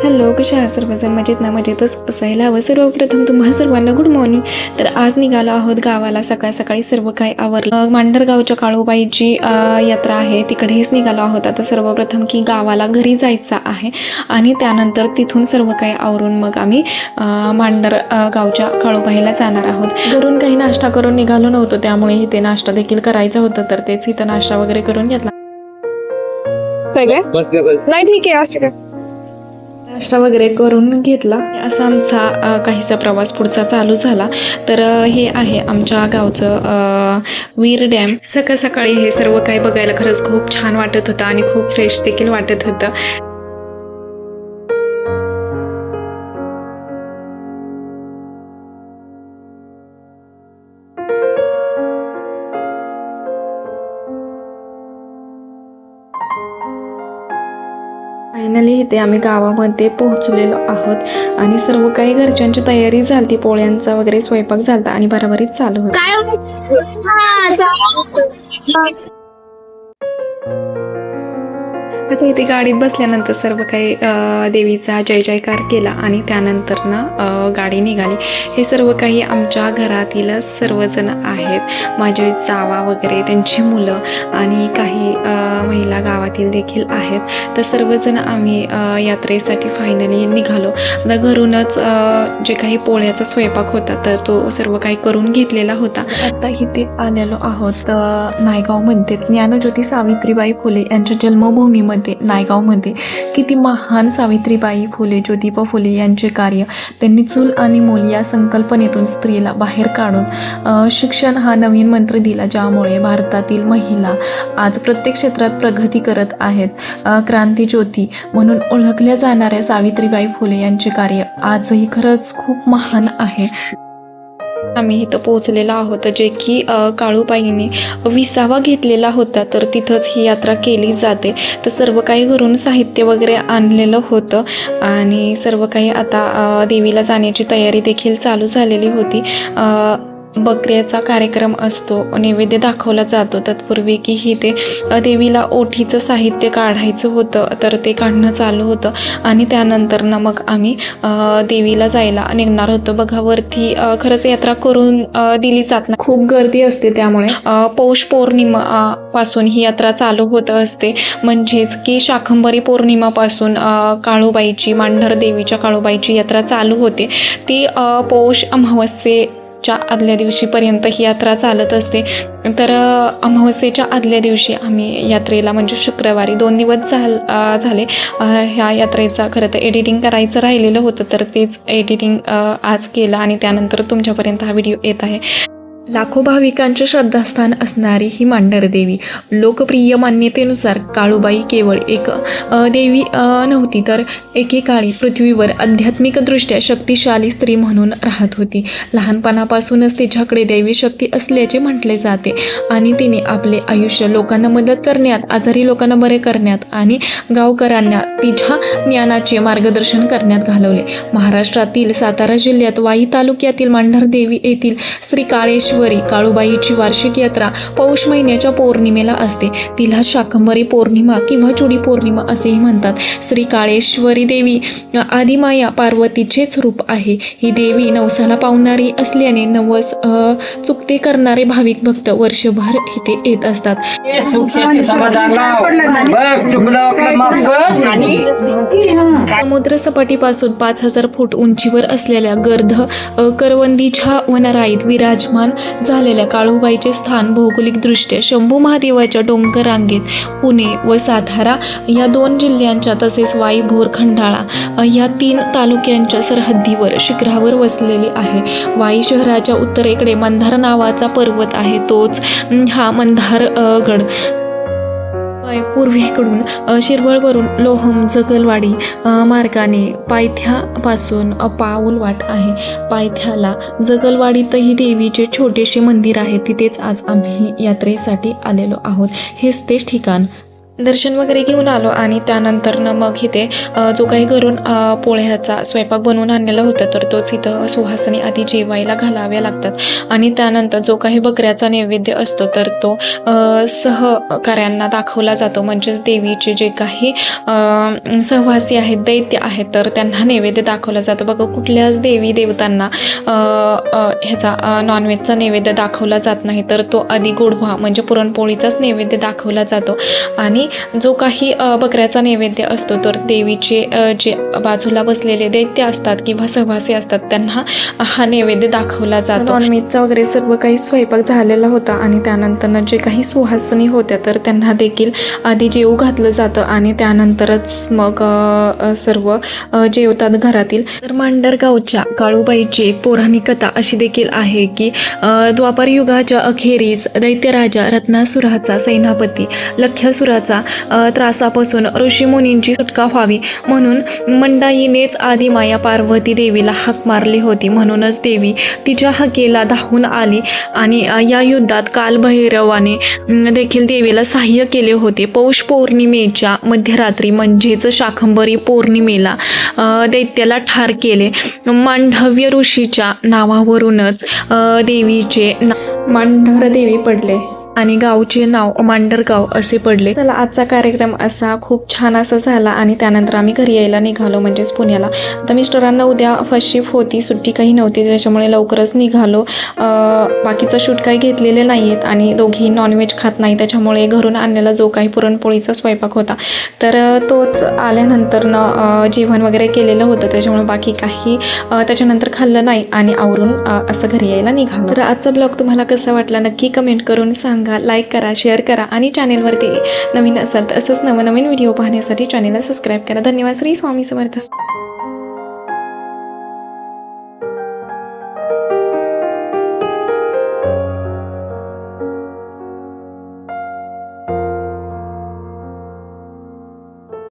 Hello, कशा आहात सर्वजण? मजेत ना? मजेतच असायला हवं. सर्वप्रथम तुम्हा सर्वांना गुड मॉर्निंग. तर आज निघालो आहोत गावाला. सकाळ सकाळी सर्व काही आवरलं. मांढरगावच्या काळूबाईची यात्रा आहे, तिकडेच निघालो आहोत. आता सर्वप्रथम की गावाला घरी जायचं आहे आणि त्यानंतर तिथून सर्व काही आवरून मग आम्ही गावच्या काळूबाईला जाणार आहोत. घरून काही नाश्ता करून निघालो नव्हतो, त्यामुळे इथे नाश्ता देखील करायचा होता, तर तेच इथं नाश्ता वगैरे करून घेतला. नाही ठीक आहे, असं नाश्ता वगैरे करून घेतला. असा आमचा काहीसा प्रवास पुढचा चालू झाला. तर हे आहे आमच्या गावचं वीर डॅम. सकाळ सकाळी हे सर्व काही बघायला खरंच खूप छान वाटत होतं आणि खूप फ्रेश देखील वाटत होतं. फायनली इथे आम्ही गावामध्ये पोहोचलेलो आहोत आणि सर्व काही घरच्यांची तयारी झाली. पोळ्यांचा वगैरे स्वयंपाक झाला आणि बराबरीच चालू होता. आता इथे गाडीत बसल्यानंतर सर्व काही देवीचा जय जयकार केला आणि त्यानंतर गाडी निघाली. हे सर्व काही आमच्या घरातील सर्वजण आहेत, माझे जावा वगैरे, त्यांची मुलं आणि काही महिला गावातील देखील आहेत. तर सर्वजण आम्ही यात्रेसाठी फायनली निघालो. आता घरूनच जे काही पोळ्याचा स्वयंपाक होता तर तो सर्व काही करून घेतलेला होता. आता इथे आलेलो आहोत नायगावमध्ये. ज्ञानज्योती सावित्रीबाई फुले यांच्या जन्मभूमीमध्ये नायगावमध्ये. किती महान सावित्रीबाई फुले, ज्योतिबा फुले यांचे कार्य. त्यांनी चूल आणि मूल या संकल्पनेतून स्त्रीला बाहेर काढून शिक्षण हा नवीन मंत्र दिला, ज्यामुळे भारतातील महिला आज प्रत्येक क्षेत्रात प्रगती करत आहेत. क्रांती ज्योती म्हणून ओळखल्या जाणाऱ्या सावित्रीबाई फुले यांचे कार्य आजही खरंच खूप महान आहे. आम्ही इथं पोहोचलेलो आहोत, जे की काळूबाईने विसावा घेतलेला होता, तर तिथंच ही यात्रा केली जाते. तर सर्व काही घरून साहित्य वगैरे आणलेलं होतं आणि सर्व काही आता देवीला जाण्याची तयारी देखील चालू झालेली होती. बकऱ्याचा कार्यक्रम असतो, नैवेद्य दाखवला जातो. तत्पूर्वी की ही ते देवीला ओठीचं साहित्य काढायचं होतं, तर ते काढणं चालू होतं आणि त्यानंतर मग आम्ही देवीला जायला निघणार होतो. बघा वरती खरंच यात्रा करून दिली जात नाही, खूप गर्दी असते. त्यामुळे पौष पौर्णिमा पासून ही यात्रा चालू होत असते, म्हणजेच की शाकंभरी पौर्णिमापासून काळूबाईची, मांढर देवीच्या काळूबाईची यात्रा चालू होते. ती पौष अमावस्येच्या आदल्या दिवशीपर्यंत ही यात्रा चालत असते. तर अमावस्येच्या आदल्या दिवशी आम्ही यात्रेला, म्हणजे शुक्रवारी 2 दिवस झाले ह्या यात्रेचा खरं तर एडिटिंग करायचं राहिलेलं होतं, तर तेच एडिटिंग आज केलं आणि त्यानंतर तुमच्यापर्यंत हा व्हिडिओ येत आहे. लाखो भाविकांचे श्रद्धास्थान असणारी ही मांढर देवी. लोकप्रिय मान्यतेनुसार काळूबाई केवळ एक देवी नव्हती, तर एकेकाळी पृथ्वीवर आध्यात्मिकदृष्ट्या शक्तिशाली स्त्री म्हणून राहत होती. लहानपणापासूनच तिच्याकडे दैवी शक्ती असल्याचे म्हटले जाते आणि तिने आपले आयुष्य लोकांना मदत करण्यात, आजारी लोकांना बरे करण्यात आणि गावकऱ्यांना तिच्या ज्ञानाचे मार्गदर्शन करण्यात घालवले. महाराष्ट्रातील सातारा जिल्ह्यात वाई तालुक्यातील मांढर देवी येथील श्री काळूबाईची वार्षिक यात्रा पौष महिन्याच्या पौर्णिमेला असते. तिला शाकंभरी पौर्णिमा किंवा चुडी पौर्णिमा असेही म्हणतात. श्री काळेश्वरी देवी आदिमाया पार्वतीचेच रूप आहे. ही देवी नवसाला पावणारी असल्याने नवस चुकते करणारे भाविक भक्त वर्षभर इथे येत असतात. समुद्र सपाटीपासून 5000 फूट उंचीवर असलेल्या गर्द करवंदीच्या वनराईत विराजमान झालेल्या काळूबाईचे स्थान भौगोलिकदृष्ट्या शंभू महादेवाच्या डोंगर रांगेत पुणे व सातारा या 2 जिल्ह्यांच्या, तसेच वाई, भोर, खंडाळा या 3 तालुक्यांच्या सरहद्दीवर शिखरावर वसलेले आहे. वाई शहराच्या उत्तरेकडे मंदार नावाचा पर्वत आहे, तोच हा मंदारगड. पूर्वेकडून शिरवळवरून लोहम जगलवाडी मार्गाने पायथ्यापासून पाऊलवाट आहे. पायथ्याला जगलवाडीतही देवीचे छोटेसे मंदिर आहे. तिथेच आज आम्ही यात्रेसाठी आलेलो आहोत. हेच तेच ठिकाण. दर्शन वगैरे घेऊन आलो आणि त्यानंतरनं मग इथे जो काही घरून पोळ्याचा स्वयंपाक बनवून आणलेला होता तर तोच इथं सुहासनी आधी जेवायला घालाव्या लागतात आणि त्यानंतर जो काही बकऱ्याचा नैवेद्य असतो तर तो सहकाऱ्यांना दाखवला जातो. म्हणजेच देवीचे जे काही सहवासी आहेत, दैत्य आहेत, तर त्यांना नैवेद्य दाखवला जातो. बघा, कुठल्याच देवी देवतांना ह्याचा नॉनव्हेजचा नैवेद्य दाखवला जात नाही, तर तो आधी गोडवा म्हणजे पुरणपोळीचाच नैवेद्य दाखवला जातो. आणि जो काही बकऱ्याचा नैवेद्य असतो तर देवीचे जे बाजूला बसलेले दैत्य असतात किंवा सहवासी असतात त्यांना हा नैवेद्य दाखवला जातो. नॉनव्हेजचा वगैरे सर्व काही स्वयंपाक झालेला होता आणि त्यानंतर जे काही सुहासनी होत्या तर त्यांना देखील आधी जेवू घातलं जातं आणि त्यानंतरच मग सर्व जेवतात घरातील. तर मांडरगावच्या काळूबाईची एक पौराणिक कथा अशी देखील आहे की द्वापर युगाच्या अखेरीस दैत्यराजा रत्नासुराचा सेनापती लख्यासुराचा त्रासापासून ऋषीमुनींची सुटका व्हावी म्हणून मंडाईनेच आदिमाया पार्वती देवीला हाक मारली होती. म्हणूनच देवी तिच्या हाकेला धावून आली आणि या युद्धात कालभैरवाने देखील देवीला सहाय्य केले होते. पौष पौर्णिमेच्या मध्यरात्री म्हणजेच शाकंभरी पौर्णिमेला दैत्याला ठार केले. मांडव्य ऋषीच्या नावावरूनच देवीचे मांढर देवी पडले आणि गावचे नाव मांडरगाव असे पडले. चला, आजचा कार्यक्रम असा खूप छान असा झाला आणि त्यानंतर आम्ही घरी यायला निघालो, म्हणजेच पुण्याला. आता मिस्टरांना उद्या फर्स्ट शिफ्ट होती, सुट्टी काही नव्हती, त्याच्यामुळे लवकरच निघालो. बाकीचा शूट काही घेतलेले नाही आहेत आणि दोघी नॉनव्हेज खात नाही, त्याच्यामुळे घरून आणलेला जो काही पुरणपोळीचा स्वयंपाक होता तर तोच आल्यानंतरनं जेवण वगैरे केलेलं होतं, त्याच्यामुळे बाकी काही त्याच्यानंतर खाल्लं नाही आणि आवरून असं घरी यायला निघालो. तर आजचा ब्लॉग तुम्हाला कसा वाटला नक्की कमेंट करून सांगा. लाईक करा, शेअर करा आणि चॅनेलवरती नवीन असाल तर असंच नवनवीन व्हिडिओ पाहण्यासाठी चॅनेलला सबस्क्राईब करा. धन्यवाद. श्री स्वामी समर्थ.